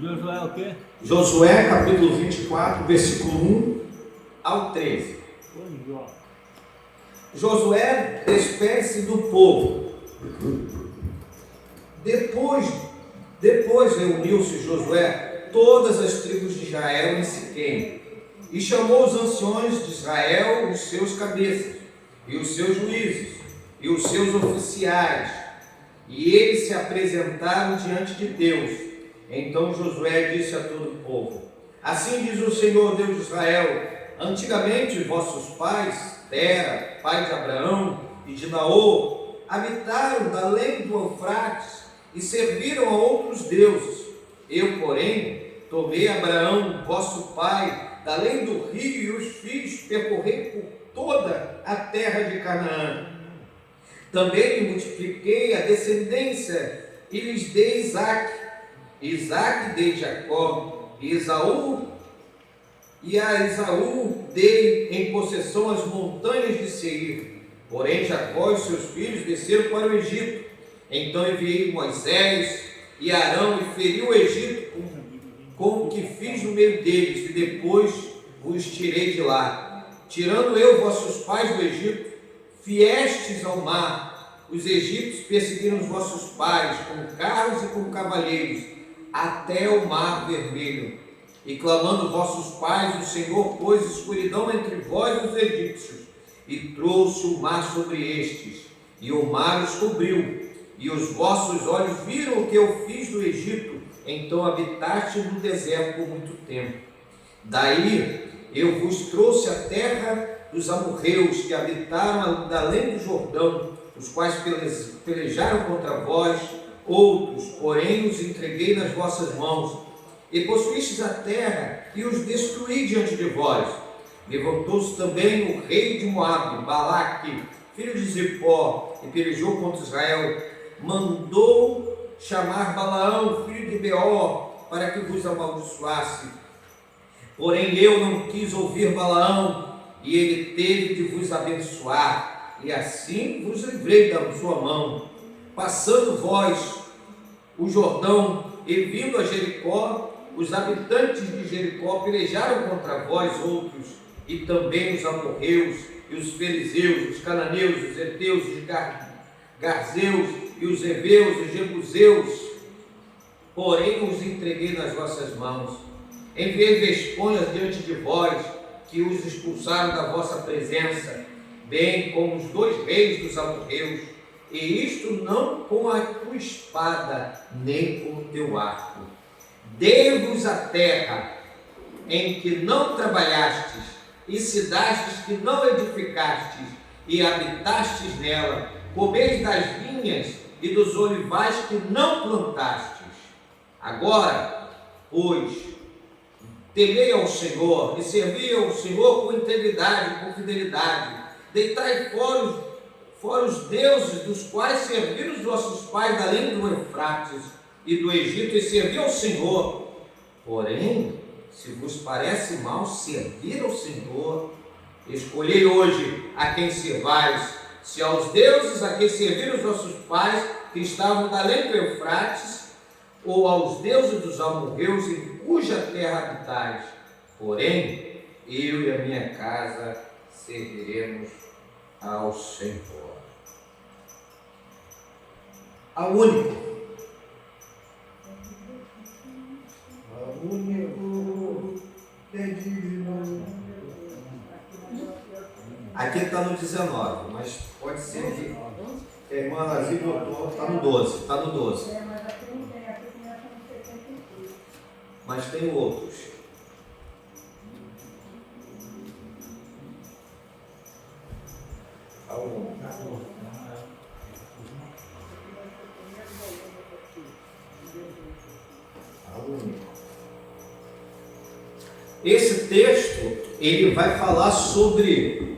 Josué o quê? Josué capítulo 24, versículo 1 ao 13. Josué despede-se do povo. Depois reuniu-se Josué todas as tribos de Israel em Siquém, e chamou os anciões de Israel, os seus cabeças, e os seus juízes, e os seus oficiais, e eles se apresentaram diante de Deus. Então Josué disse a todo o povo: assim diz o Senhor Deus de Israel: antigamente vossos pais, Tera, pai de Abraão e de Naor, habitaram da além do Eufrates e serviram a outros deuses. Eu, porém, tomei Abraão, vosso pai, da além do rio, e os fiz percorrer por toda a terra de Canaã. Também lhe multipliquei a descendência e lhes dei Isaque dei Jacó, e a Esaú dei em possessão as montanhas de Seir. Porém Jacó e seus filhos desceram para o Egito. Então enviei Moisés e Arão e feri o Egito com o que fiz no meio deles, e depois vos tirei de lá. Tirando eu vossos pais do Egito, fiestes ao mar. Os egípcios perseguiram os vossos pais, como carros e como cavaleiros, até o mar vermelho. E clamando vossos pais, o Senhor pôs escuridão entre vós e os egípcios, e trouxe o mar sobre estes, e o mar os cobriu, e os vossos olhos viram o que eu fiz no Egito. Então habitastes no deserto por muito tempo. Daí eu vos trouxe a terra dos amorreus, que habitaram além do Jordão, os quais pelejaram contra vós. Outros, porém, os entreguei nas vossas mãos, e possuístes a terra, e os destruí diante de vós. Levantou-se também o rei de Moabe, Balaque, filho de Zippor, e pelejou contra Israel. Mandou chamar Balaão, filho de Beor, para que vos amaldiçoasse. Porém eu não quis ouvir Balaão, e ele teve de vos abençoar, e assim vos livrei da sua mão. Passando vós o Jordão e vindo a Jericó, os habitantes de Jericó pelejaram contra vós outros, e também os amorreus, e os fariseus, os cananeus, os heteus, os garzeus, e os heveus, os jebuseus. Porém os entreguei nas vossas mãos. Enviei vesconhas diante de vós, que os expulsaram da vossa presença, bem como os 2 reis dos amorreus. E isto não com a tua espada, nem com o teu arco. Dei-vos a terra em que não trabalhastes, e cidades que não edificastes, e habitastes nela. Comeis das vinhas e dos olivais que não plantastes. Agora, pois, temei ao Senhor, e servi ao Senhor com integridade, com fidelidade. Deitai fora os deuses dos quais serviram os vossos pais da além do Eufrates e do Egito, e servi ao Senhor. Porém, se vos parece mal servir ao Senhor, escolhei hoje a quem servais, se aos deuses a quem serviram os vossos pais, que estavam da além do Eufrates, ou aos deuses dos amorreus, em cuja terra habitais. Porém, eu e a minha casa serviremos ao Senhor. Ao único que é digno. Aqui está no 19, mas pode ser que a irmã Lazi botou, está no 12, está no 12. Mas tem outros. Esse texto, ele vai falar sobre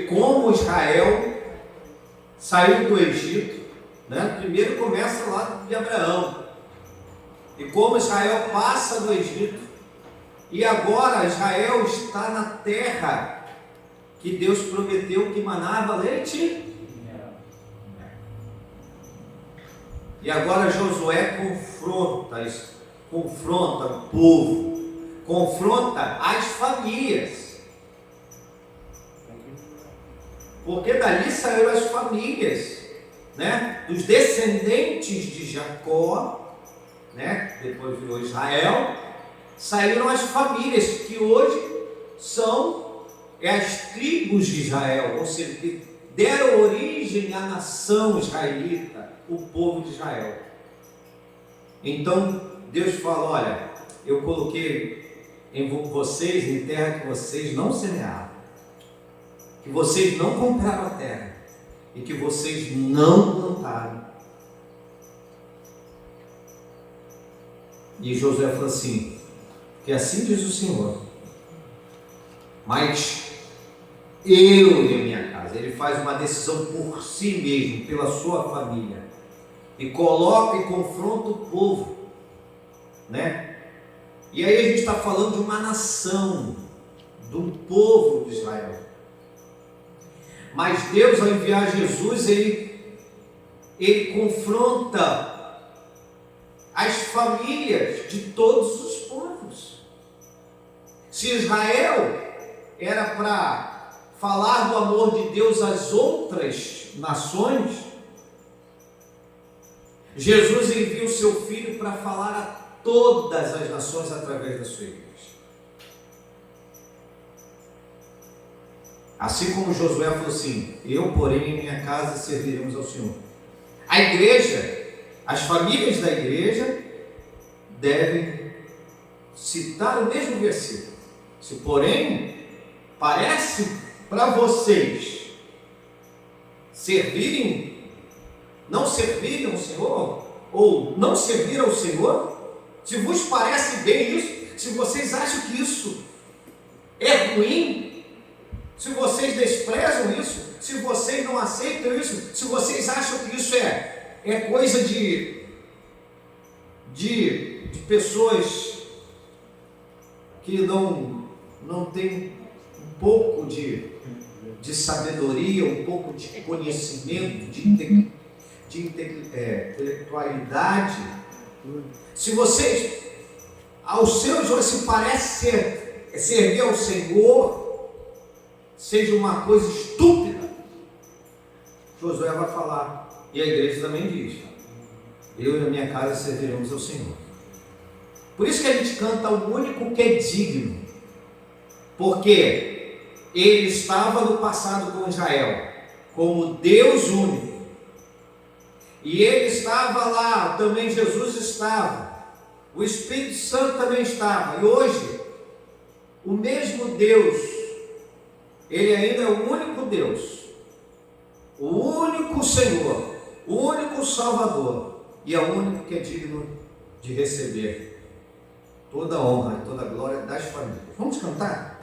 como Israel saiu do Egito, né? Primeiro começa lá de Abraão, e como Israel passa do Egito, e agora Israel está na terra que Deus prometeu que manava leite. E agora Josué confronta o povo, confronta as famílias, porque dali saíram as famílias, né, dos descendentes de Jacó, né, depois virou Israel, saíram as famílias que hoje são as tribos de Israel, ou seja, que deram origem à nação israelita, o povo de Israel. Então Deus fala: olha, eu coloquei em vocês em terra que vocês não semearam, que vocês não compraram a terra e que vocês não plantaram. E Josué falou assim: que assim diz o Senhor, mas eu e a minha casa. Ele faz uma decisão por si mesmo, pela sua família, e coloca e confronta o povo, né? E aí a gente está falando de uma nação, de um povo de Israel. Mas Deus, ao enviar Jesus, ele confronta as famílias de todos os povos. Se Israel era para falar do amor de Deus às outras nações, Jesus envia o seu Filho para falar a todas as nações através da sua igreja. Assim como Josué falou assim: eu, porém, em minha casa serviremos ao Senhor. A igreja, as famílias da igreja devem citar o mesmo versículo. Se, porém, parece para vocês não servirem ao Senhor, ou não servir ao Senhor, se vos parece bem isso, se vocês acham que isso é ruim, se vocês desprezam isso, se vocês não aceitam isso, se vocês acham que isso é coisa de pessoas que não têm um pouco de sabedoria, um pouco de conhecimento, de intelectualidade, se vocês, aos seus olhos, se parece servir ao Senhor, seja uma coisa estúpida, Josué vai falar, e a igreja também diz: eu e a minha casa serviremos ao Senhor. Por isso que a gente canta o único que é digno, porque ele estava no passado com Israel, como Deus único, e ele estava lá, também Jesus estava, o Espírito Santo também estava, e hoje, o mesmo Deus, ele ainda é o único Deus, o único Senhor, o único Salvador, e é o único que é digno de receber toda a honra e toda a glória das famílias. Vamos cantar?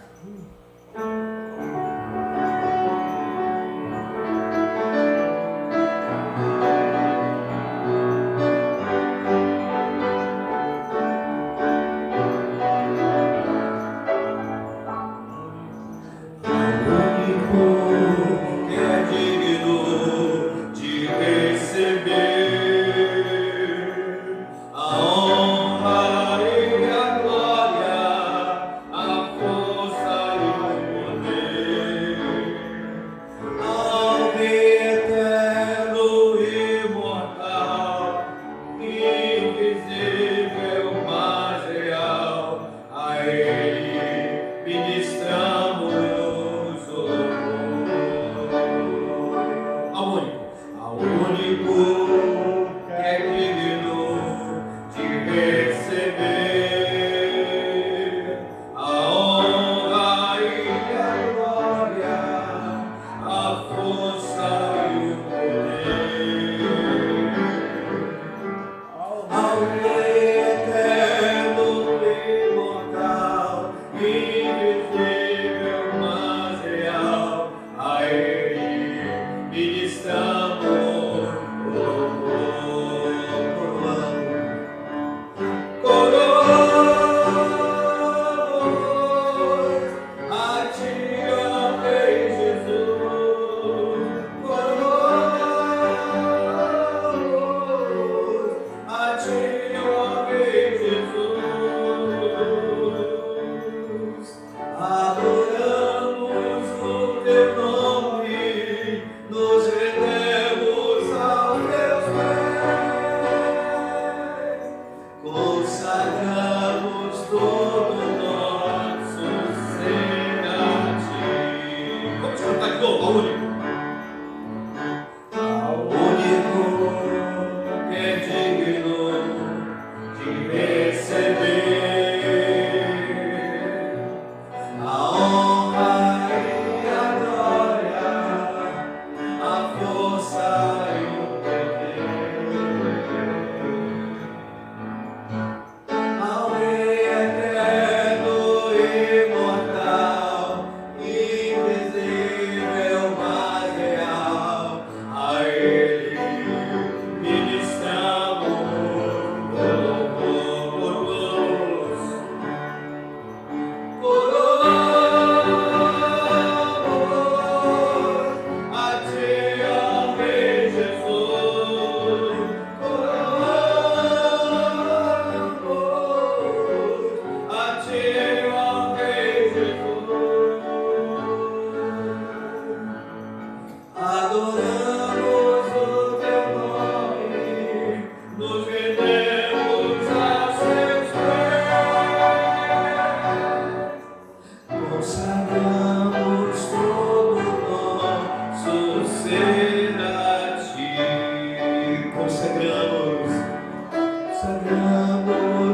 consagramos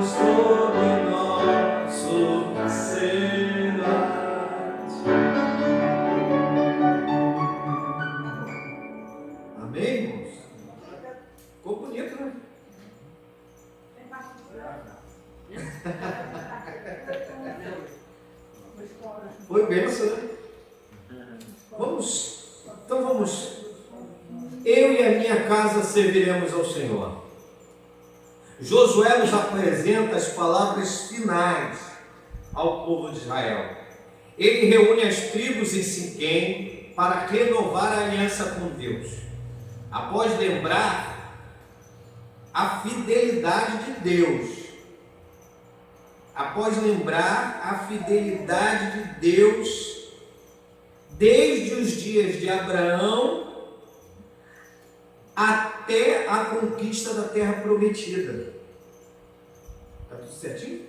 sobre nosso ser a ti. Amém, irmãos? Ficou bonito, né? Foi bênção, né? Então vamos. Eu e a minha casa serviremos ao Senhor. Josué nos apresenta as palavras finais ao povo de Israel. Ele reúne as tribos em Siquém para renovar a aliança com Deus. Após lembrar a fidelidade de Deus, desde os dias de Abraão até a conquista da terra prometida. Está tudo certinho?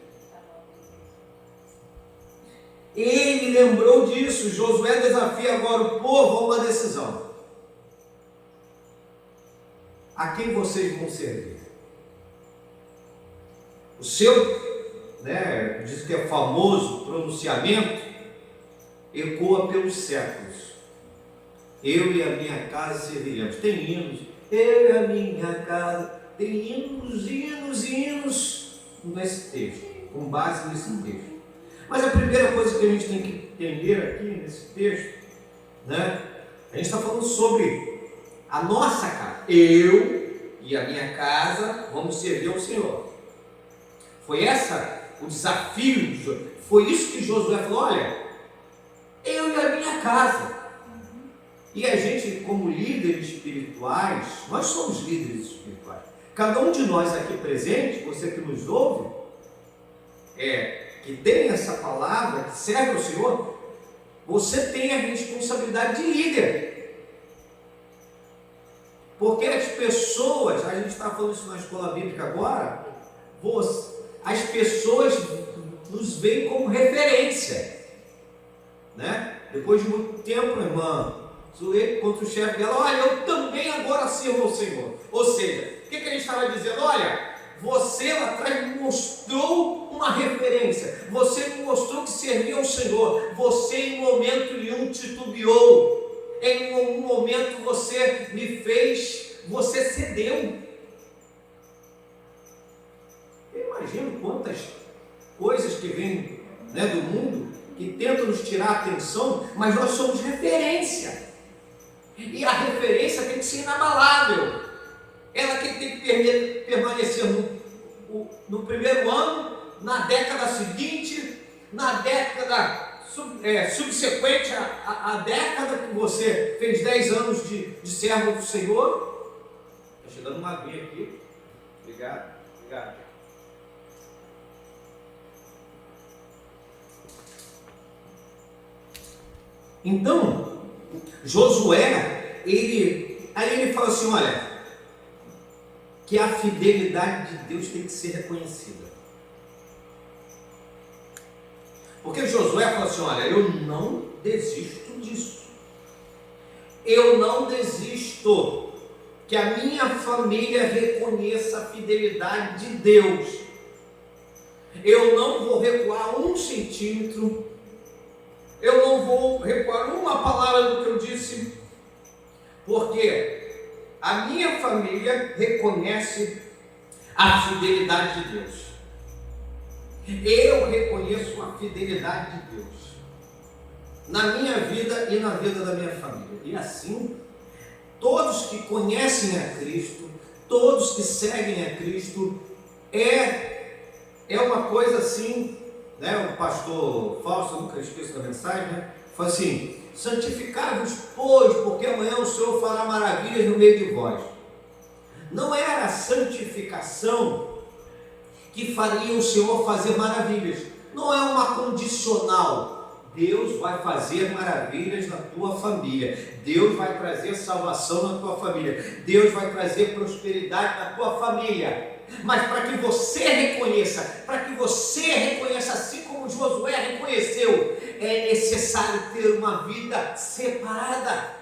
Ele lembrou disso. Josué desafia agora o povo a uma decisão. A quem vocês vão servir? O seu, diz que é famoso pronunciamento, ecoa pelos séculos. Eu e a minha casa serviremos. Tem hinos. Eu e a minha casa. Tem hinos nesse texto, com base nesse texto. Mas a primeira coisa que a gente tem que entender aqui nesse texto, a gente está falando sobre a nossa casa. Eu e a minha casa vamos servir ao Senhor. Foi o desafio de Josué. Foi isso que Josué falou: olha, eu e a minha casa. E a gente, como líderes espirituais, nós somos líderes espirituais. Cada um de nós aqui presente, você que nos ouve, que tem essa palavra, que serve ao Senhor, você tem a responsabilidade de líder. Porque as pessoas, a gente está falando isso na escola bíblica agora, as pessoas nos veem como referência. Depois de muito tempo, a irmã Zuleika contra o chefe dela: olha, eu também agora sirvo ao Senhor. Ou seja, o que a gente estava dizendo? Olha, você lá atrás me mostrou uma referência, você me mostrou que servia ao Senhor, você em momento nenhum titubeou, em um momento você você cedeu. Eu imagino quantas coisas que vêm do mundo que tentam nos tirar a atenção, mas nós somos referência. E a referência tem que ser inabalável. Ela tem que permanecer no primeiro ano, na década seguinte, na década subsequente à década que você fez 10 anos de servo do Senhor. Está chegando uma aguinha aqui. Obrigado. Então, Josué, ele fala assim: olha, que a fidelidade de Deus tem que ser reconhecida. Porque Josué fala assim: olha, eu não desisto disso. Eu não desisto que a minha família reconheça a fidelidade de Deus. Eu não vou recuar 1 centímetro. Eu não vou recuar uma palavra do que eu disse, porque a minha família reconhece a fidelidade de Deus. Eu reconheço a fidelidade de Deus na minha vida e na vida da minha família. E assim, todos que conhecem a Cristo, todos que seguem a Cristo, é uma coisa assim. O pastor Fausto, nunca esqueço da mensagem, fala assim: santificai-vos, pois, porque amanhã o Senhor fará maravilhas no meio de vós. Não era a santificação que faria o Senhor fazer maravilhas, não é uma condicional. Deus vai fazer maravilhas na tua família, Deus vai trazer salvação na tua família, Deus vai trazer prosperidade na tua família. Mas para que você reconheça assim como Josué reconheceu, é necessário ter uma vida separada.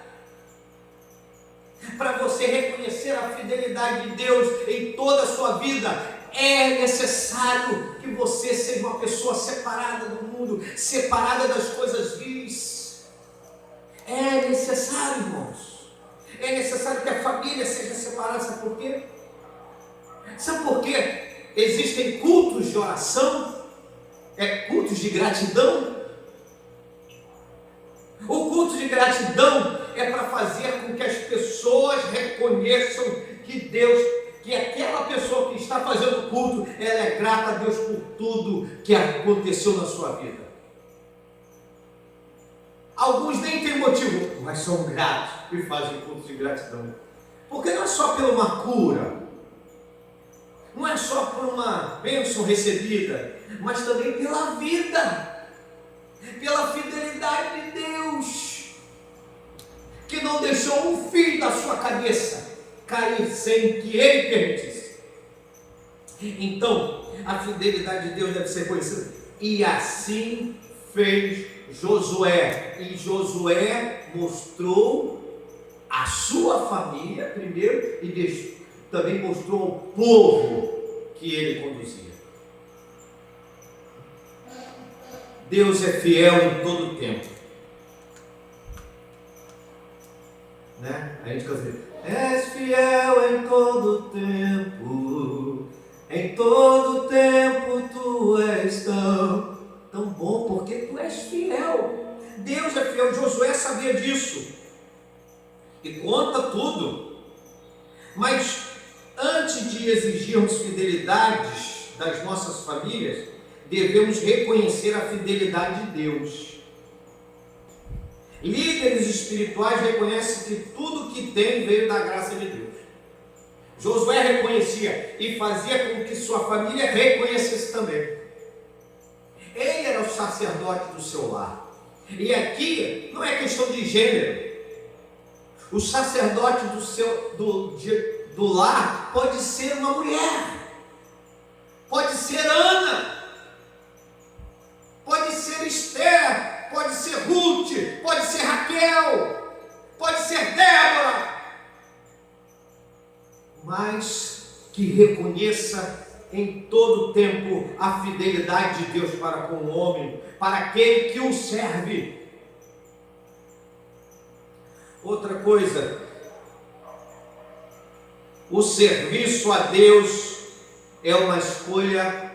Para você reconhecer a fidelidade de Deus em toda a sua vida, é necessário que você seja uma pessoa separada do mundo, separada das coisas vis. É necessário, irmãos. É necessário que a família seja separada. Sabe por quê? Sabe por quê? Existem cultos de oração, cultos de gratidão. O culto de gratidão é para fazer com que as pessoas reconheçam que Deus, que aquela pessoa que está fazendo o culto, ela é grata a Deus por tudo que aconteceu na sua vida. Alguns nem têm motivo, mas são gratos e fazem culto de gratidão. Porque não é só por uma cura, não é só por uma bênção recebida, mas também pela vida, pela fidelidade de Deus, que não deixou um fio da sua cabeça cair sem que Ele permitisse. Então, a fidelidade de Deus deve ser conhecida. E assim fez Josué. E Josué mostrou a sua família primeiro e também mostrou ao povo que ele conduzia. Deus é fiel em todo o tempo. Né? A gente canta assim: és fiel em todo o tempo, em todo o tempo tu és tão bom, porque tu és fiel. Deus é fiel. Josué sabia disso e conta tudo. Mas antes de exigirmos fidelidades das nossas famílias, devemos reconhecer a fidelidade de Deus. Líderes espirituais reconhecem que tudo que tem veio da graça de Deus. Josué reconhecia e fazia com que sua família reconhecesse também. Ele era o sacerdote do seu lar. E aqui não é questão de gênero. O sacerdote do lar pode ser uma mulher, pode ser Ana, pode ser Esther, pode ser Ruth, pode ser Raquel, pode ser Débora, mas que reconheça em todo o tempo a fidelidade de Deus para com o homem, para aquele que o serve. Outra coisa, o serviço a Deus é uma escolha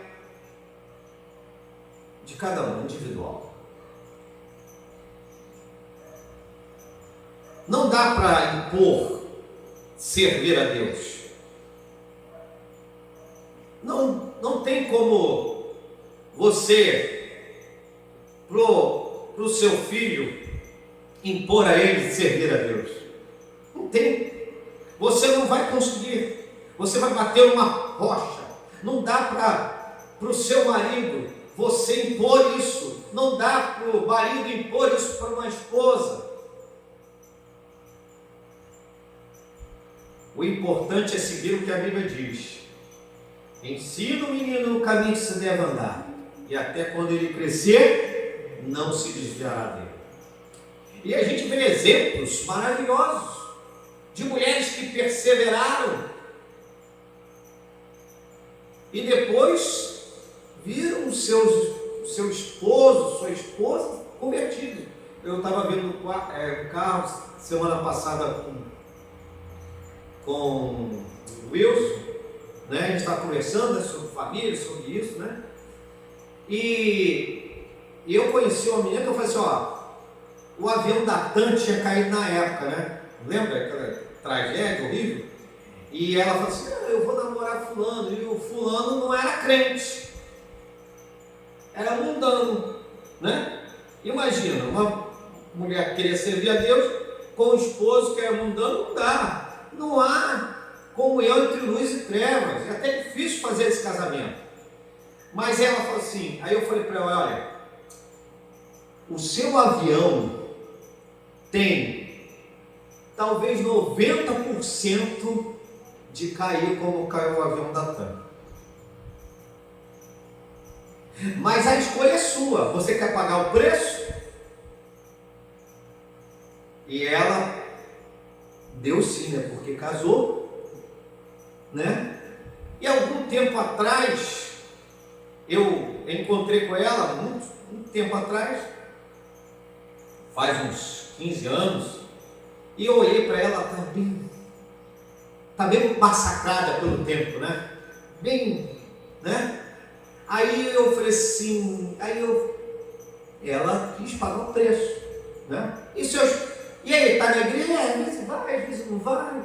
de cada um, individual. Não dá para impor servir a Deus. Não tem como você, pro seu filho, impor a ele servir a Deus. Não tem. Você não vai conseguir. Você vai bater uma rocha. Não dá para o seu marido você impor isso. Não dá para o marido impor isso para uma esposa. O importante é seguir o que a Bíblia diz. Ensina o menino no caminho que se deve andar, e até quando ele crescer, não se desviará dele. E a gente vê exemplos maravilhosos de mulheres que perseveraram e depois viram seu esposo, sua esposa convertidos. Eu estava vendo um carro semana passada com o Wilson, né? A gente estava conversando sobre família, sobre isso, né? E eu conheci uma menina que eu falei assim: o avião da TAM tinha caído na época, né? Lembra aquela tragédia horrível? E ela falou assim: eu vou namorar fulano. E o fulano não era crente, era mundano, né? Imagina, uma mulher querer servir a Deus com um esposo que é mundano, não dá. Não há comunhão entre luz e trevas. É até difícil fazer esse casamento. Mas ela falou assim, aí eu falei para ela: olha, o seu avião tem talvez 90% de cair como caiu o avião da TAM. Mas a escolha é sua. Você quer pagar o preço? E ela Deu sim, né? Porque casou, né? E algum tempo atrás, eu encontrei com ela, muito tempo atrás, faz uns 15 anos, e eu olhei para ela, tá bem massacrada pelo tempo, né? Bem, né? Aí eu falei assim, ela quis pagar o preço, né? E aí, tá na igreja? Às vezes vai, às vezes não vai.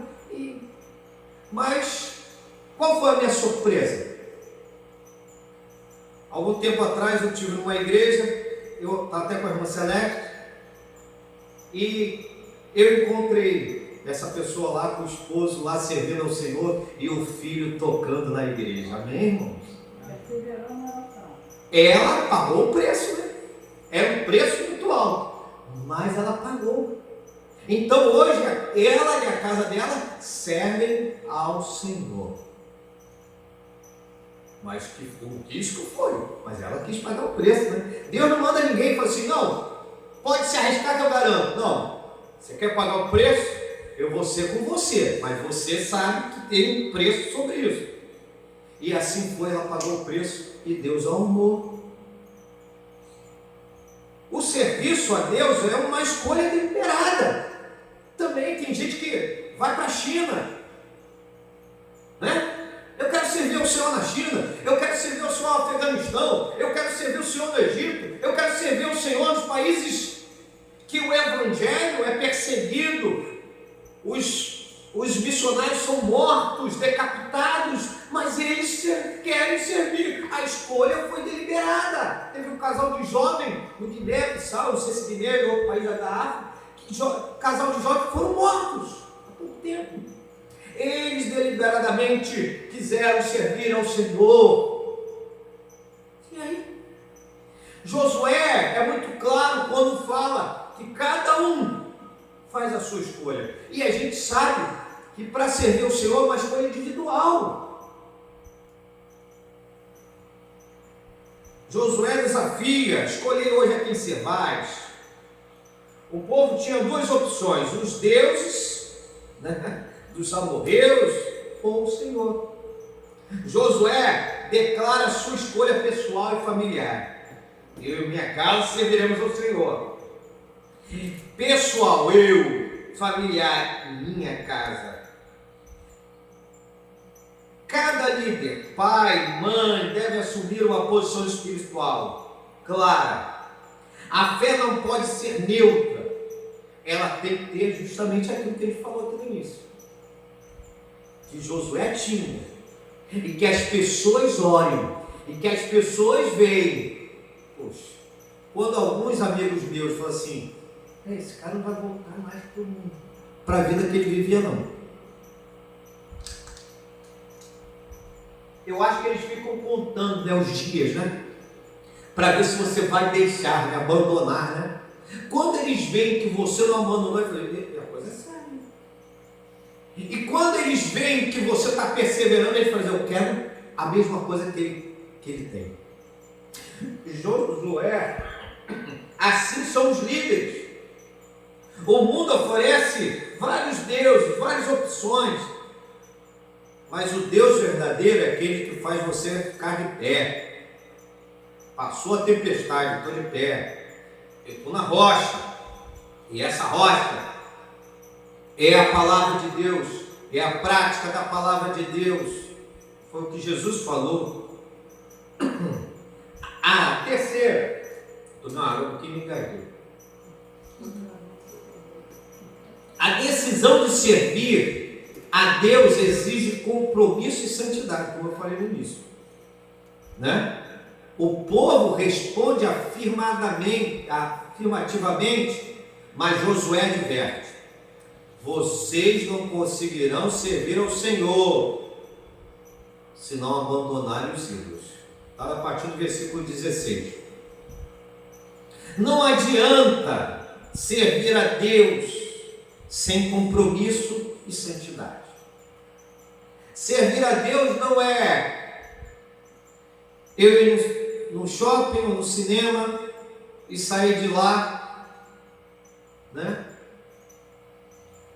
Mas, qual foi a minha surpresa? Algum tempo atrás eu estive numa igreja, eu estava até com a irmã Celeste, e eu encontrei essa pessoa lá com o esposo lá servindo ao Senhor e o filho tocando na igreja. Amém, irmãos? Ela pagou o preço, né? Era um preço muito alto, mas ela pagou. Então hoje ela e a casa dela servem ao Senhor. Mas o risco foi, mas ela quis pagar o preço, né? Deus não manda ninguém e fala assim, não, pode se arriscar que eu garanto. Não, você quer pagar o preço? Eu vou ser com você, mas você sabe que tem um preço sobre isso. E assim foi, ela pagou o preço e Deus a honrou. O serviço a Deus é uma escolha deliberada. Também tem gente que vai para a China, né? Eu quero servir o Senhor na China, eu quero servir o Senhor no Afeganistão, eu quero servir o Senhor no Egito, eu quero servir o Senhor nos países que o Evangelho é perseguido, os missionários são mortos, decapitados, mas eles querem servir. A escolha foi deliberada. Teve um casal de jovens no Guiné-Bissau, não sei se Guiné ou outro país da África, casal de jovens que foram mortos há pouco tempo. Eles deliberadamente quiseram servir ao Senhor. E aí? Josué é muito claro quando fala que cada um faz a sua escolha. E a gente sabe que para servir o Senhor é uma escolha individual. Josué desafia, escolher hoje a quem servais. O povo tinha duas opções, os deuses, né, dos amorreus ou o Senhor. Josué declara a sua escolha pessoal e familiar. Eu e minha casa serviremos ao Senhor. Pessoal, eu, familiar, minha casa. Cada líder, pai, mãe, deve assumir uma posição espiritual clara. A fé não pode ser neutra. Ela tem que ter justamente aquilo que ele falou aqui no início. Que Josué tinha. E que as pessoas orem. E que as pessoas veem. Poxa, quando alguns amigos meus falam assim, esse cara não vai voltar mais para a vida que ele vivia, não. Eu acho que eles ficam contando, né, os dias, né? Para ver se você vai deixar, né, abandonar, né? Quando eles veem que você não abandonou, eu falei, a coisa é séria. E quando eles veem que você está perseverando, eles falam, eu quero a mesma coisa que ele tem. Josué, assim são os líderes. O mundo oferece vários deuses, várias opções, mas o Deus verdadeiro é aquele que faz você ficar de pé. Passou a tempestade, estou de pé, eu estou na rocha, e essa rocha é a palavra de Deus, é a prática da palavra de Deus. Foi o que Jesus falou. A terceira, não, água que me caiu. A decisão de servir a Deus exige compromisso e santidade, como eu falei no início, né? O povo responde afirmativamente, mas Josué adverte: vocês não conseguirão servir ao Senhor se não abandonarem os ídolos. Está a partir do versículo 16. Não adianta servir a Deus sem compromisso e santidade. Servir a Deus não é eu ir no shopping ou no cinema e sair de lá, né,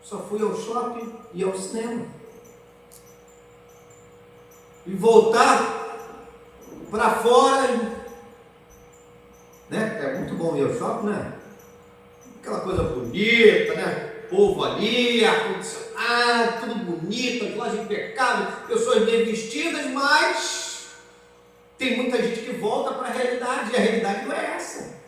Só fui ao shopping e ao cinema. E voltar para fora, né? É muito bom ir ao shopping, né? Aquela coisa bonita, né? Povo ali, ar-condicionado, tudo bonito, as lojas impecáveis, pessoas bem vestidas, mas tem muita gente que volta para a realidade, e a realidade não é essa.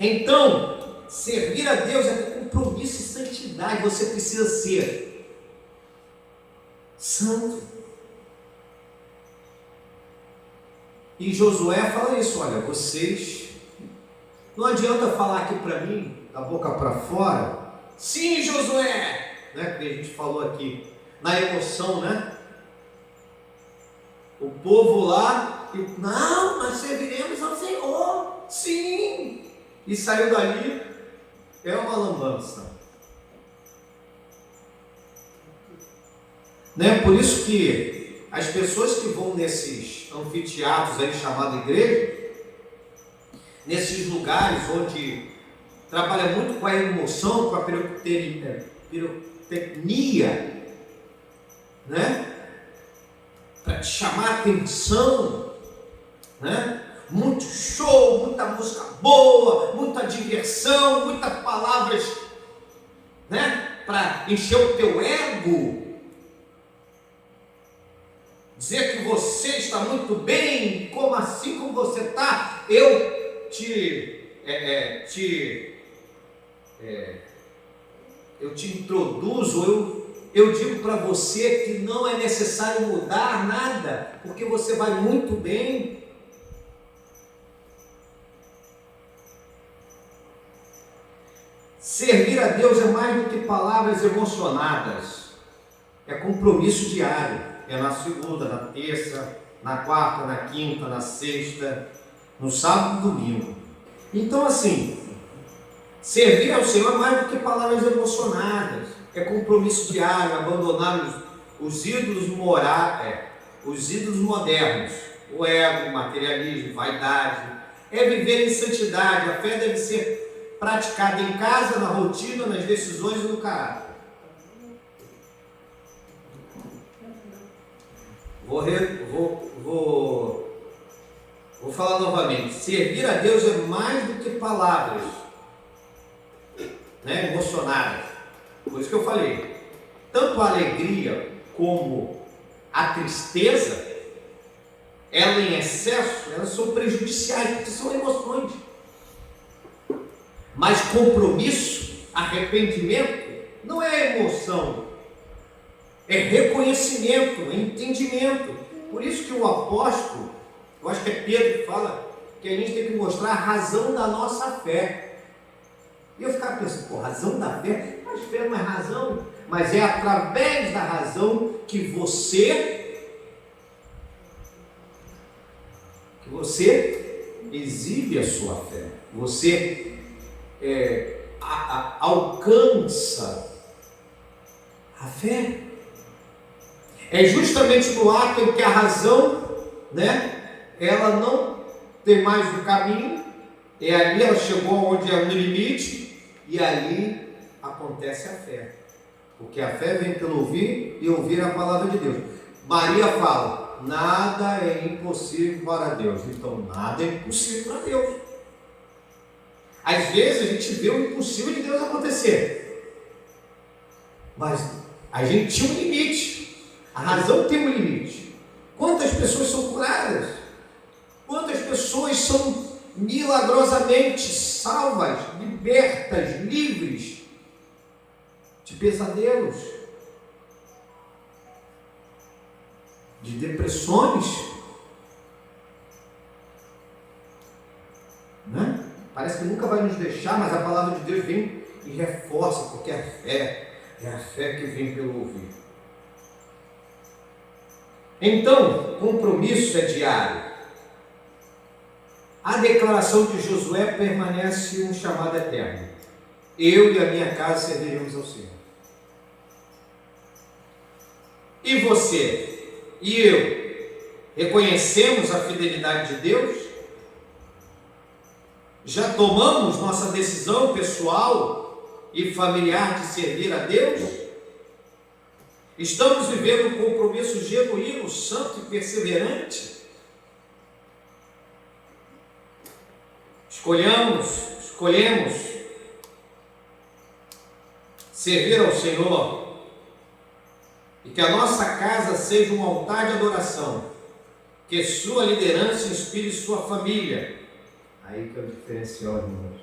Então, servir a Deus é compromisso e santidade. Você precisa ser santo. E Josué fala isso: olha, vocês, não adianta falar aqui para mim, da boca para fora, sim, Josué, né? Que a gente falou aqui, na emoção, né? O povo lá, não, nós serviremos ao Senhor, sim, e saiu dali, é uma lambança, né? Por isso que as pessoas que vão nesses anfiteatros aí chamado igreja, nesses lugares onde trabalha muito com a emoção, com a pirotecnia, né? Para te chamar a atenção, né? Muito show, muita música boa, muita diversão, muitas palavras, né? Para encher o teu ego, dizer que você está muito bem, como assim como você está, eu te introduzo, eu digo para você que não é necessário mudar nada, porque você vai muito bem. Servir a Deus é mais do que palavras emocionadas, é compromisso diário, é na segunda, na terça, na quarta, na quinta, na sexta, no sábado e domingo. Então assim, servir ao Senhor é mais do que palavras emocionadas, é compromisso diário, abandonar os ídolos modernos, o ego, o materialismo, vaidade, é viver em santidade. A fé deve ser praticada em casa, na rotina, nas decisões e no caráter. Vou falar novamente. Servir a Deus é mais do que palavras, né, emocionadas. Por isso que eu falei, tanto a alegria como a tristeza, ela em excesso, elas são prejudiciais, porque são emoções. Mas compromisso, arrependimento, não é emoção, é reconhecimento, é entendimento. Por isso que o apóstolo, eu acho que é Pedro que fala, que a gente tem que mostrar a razão da nossa fé. E eu ficava pensando, razão da fé? Mas fé não é razão, mas é através da razão que você exibe a sua fé, você alcança a fé. É justamente no ato em que a razão, né, ela não tem mais o caminho, e ali ela chegou onde é no limite, e ali acontece a fé, porque a fé vem pelo ouvir e ouvir a palavra de Deus. Maria fala, nada é impossível para Deus. Então nada é impossível para Deus. Às vezes a gente vê o impossível de Deus acontecer, mas a gente tinha um limite, a razão tem um limite. Quantas pessoas são curadas? Quantas pessoas são milagrosamente salvas, libertas, livres de pesadelos, de depressões, né? Parece que nunca vai nos deixar, mas a palavra de Deus vem e reforça, porque a fé é a fé que vem pelo ouvir. Então, compromisso é diário. A declaração de Josué permanece um chamado eterno. Eu e a minha casa serviremos ao Senhor. E você e eu reconhecemos a fidelidade de Deus? Já tomamos nossa decisão pessoal e familiar de servir a Deus? Estamos vivendo um compromisso genuíno, santo e perseverante? Escolhemos servir ao Senhor e que a nossa casa seja um altar de adoração, que sua liderança inspire sua família. Aí que é o diferencial, irmãos.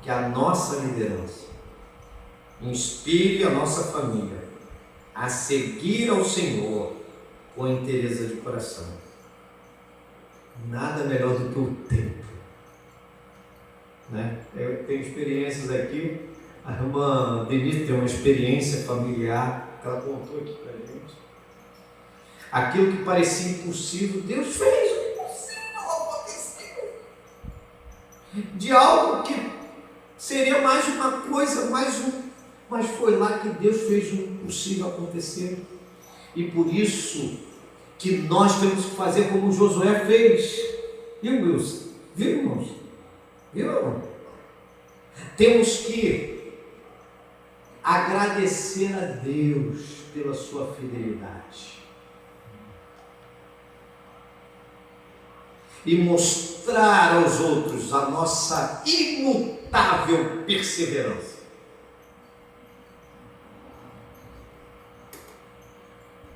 Que a nossa liderança inspire a nossa família a seguir ao Senhor com inteireza de coração. Nada melhor do que o tempo, né? Eu tenho experiências aqui. A irmã Denise tem uma experiência familiar que ela contou aqui para a gente. Aquilo que parecia impossível, Deus fez o impossível acontecer. De algo que seria mais uma coisa, mas foi lá que Deus fez o impossível acontecer. E por isso que nós temos que fazer como Josué fez. Viu, Wilson? Viu, irmãos? Viu, irmão? Temos que agradecer a Deus pela sua fidelidade e mostrar aos outros a nossa imutável perseverança.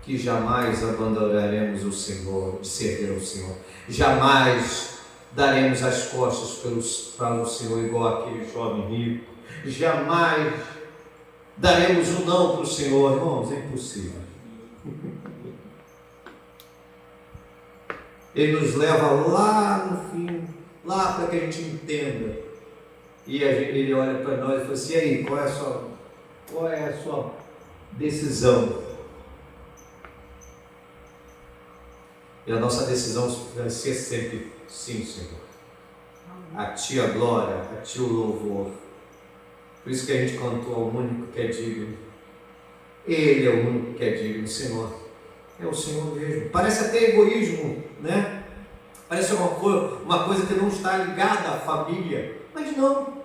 Que jamais abandonaremos o Senhor, de servir ao Senhor. Jamais daremos as costas para o Senhor igual aquele jovem rico. Jamais daremos um não para o Senhor, irmãos, é impossível. Ele nos leva lá no fim, lá para que a gente entenda. E ele olha para nós e fala assim: e aí, qual é a sua decisão? E a nossa decisão vai ser sempre: sim, Senhor. A Ti a glória, a Ti o louvor. Por isso que a gente cantou ao único que é digno. Ele é o único que é digno, Senhor. É o Senhor mesmo. Parece até egoísmo, né? Parece uma coisa que não está ligada à família. Mas não.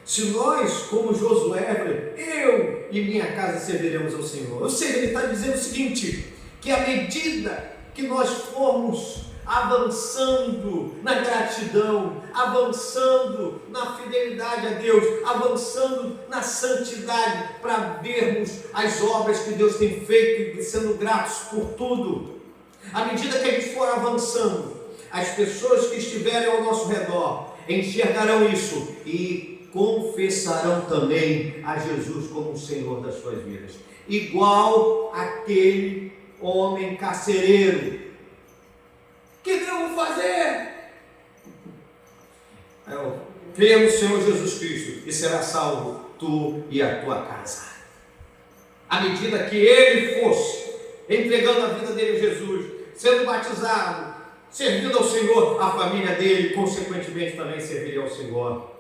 Se nós, como Josué, eu e minha casa serviremos ao Senhor. Ou seja, ele está dizendo o seguinte: que à medida que nós formos avançando na gratidão, avançando na fidelidade a Deus, avançando na santidade, para vermos as obras que Deus tem feito e sendo gratos por tudo. À medida que a gente for avançando, as pessoas que estiverem ao nosso redor enxergarão isso e confessarão também a Jesus como o Senhor das suas vidas. Igual aquele homem carcereiro. Que devo fazer? Creia no Senhor Jesus Cristo e será salvo tu e a tua casa. À medida que ele fosse entregando a vida dele a Jesus, sendo batizado, servindo ao Senhor, a família dele consequentemente também serviria ao Senhor.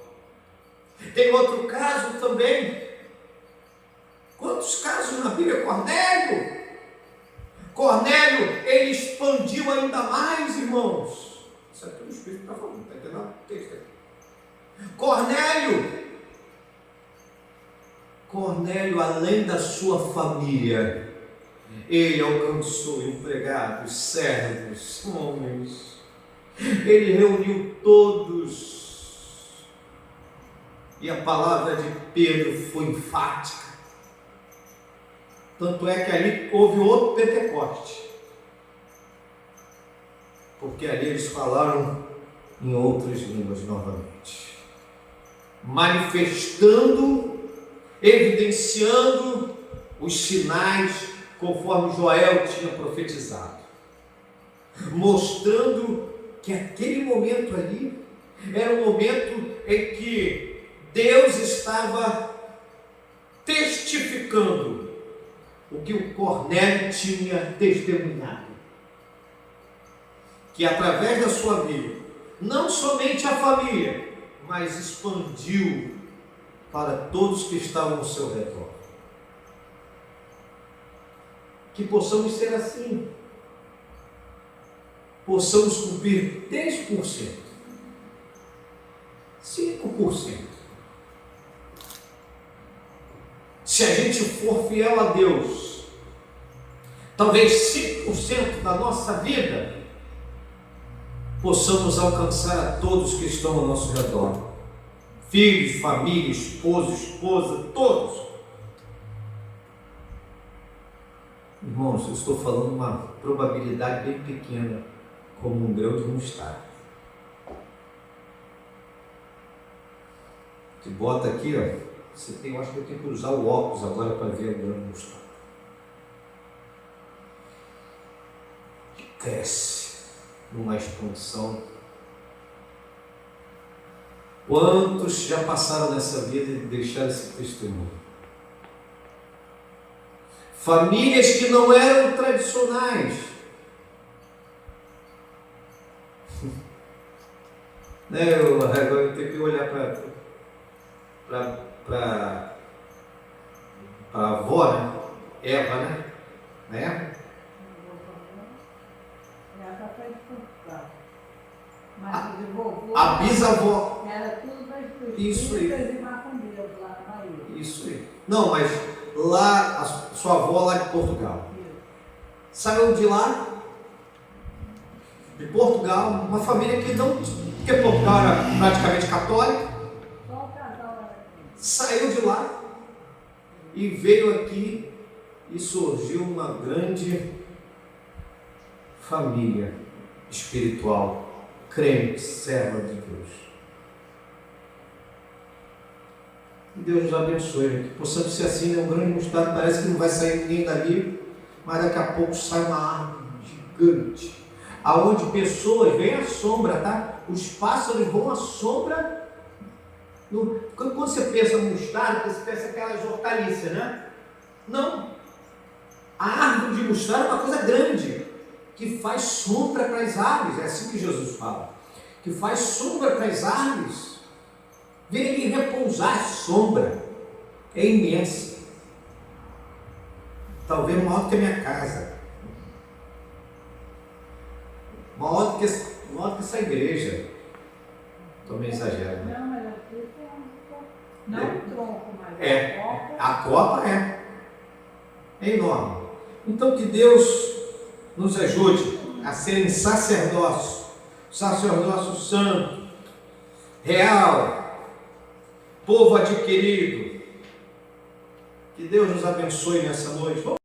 Tem outro caso também. Quantos casos na Bíblia? Cornélio, ele expandiu ainda mais, irmãos. Isso aqui o Espírito está falando, está entendendo o texto aqui. Cornélio, além da sua família, ele alcançou empregados, servos, homens. Ele reuniu todos. E a palavra de Pedro foi enfática. Tanto é que ali houve outro Pentecoste. Porque ali eles falaram em outras línguas novamente. Manifestando, evidenciando os sinais conforme Joel tinha profetizado. Mostrando que aquele momento ali era um momento em que Deus estava testificando o que o Cornélio tinha testemunhado, que através da sua vida, não somente a família, mas expandiu para todos que estavam ao seu redor. Que possamos ser assim, possamos cumprir 10%, 5%, se a gente for fiel a Deus, talvez 5% da nossa vida, possamos alcançar a todos que estão ao nosso redor. Filhos, família, esposo, esposa, todos. Irmãos, eu estou falando uma probabilidade bem pequena, como um grão de mostarda. Você bota aqui, ó. Eu acho que eu tenho que usar o óculos agora para ver o grão de mostarda. Cresce numa expansão. Quantos já passaram nessa vida e deixaram esse testemunho? Famílias que não eram tradicionais. Agora eu tenho que olhar para a avó, né? Eva, né? Eva? A bisavó. Era tudo das Isso aí. e macumbeiros lá na Bahia. Isso aí. Não, mas lá, a sua avó lá de Portugal. Saiu de lá, de Portugal, uma família que não. Porque Portugal era praticamente católica. Só o casal era aqui. Saiu de lá e veio aqui e surgiu uma grande família espiritual, crente, serva de Deus. Que Deus nos abençoe, que possamos ser assim, né? Um grande mostarda, parece que não vai sair ninguém dali, mas daqui a pouco sai uma árvore gigante, aonde pessoas, vem a sombra, tá? Os pássaros vão à sombra. Quando você pensa em mostarda, você pensa aquelas hortaliças, né? Não. A árvore de mostarda é uma coisa grande, que faz sombra para as árvores, é assim que Jesus fala, que faz sombra para as árvores. Vem aqui repousar, a sombra é imensa, talvez maior do que a minha casa, maior do que essa igreja. Estou meio exagerando, né? Não, mas aqui não o tronco, mas a copa é enorme. Então que Deus nos ajude a serem sacerdócio santo, real, povo adquirido. Que Deus nos abençoe nessa noite.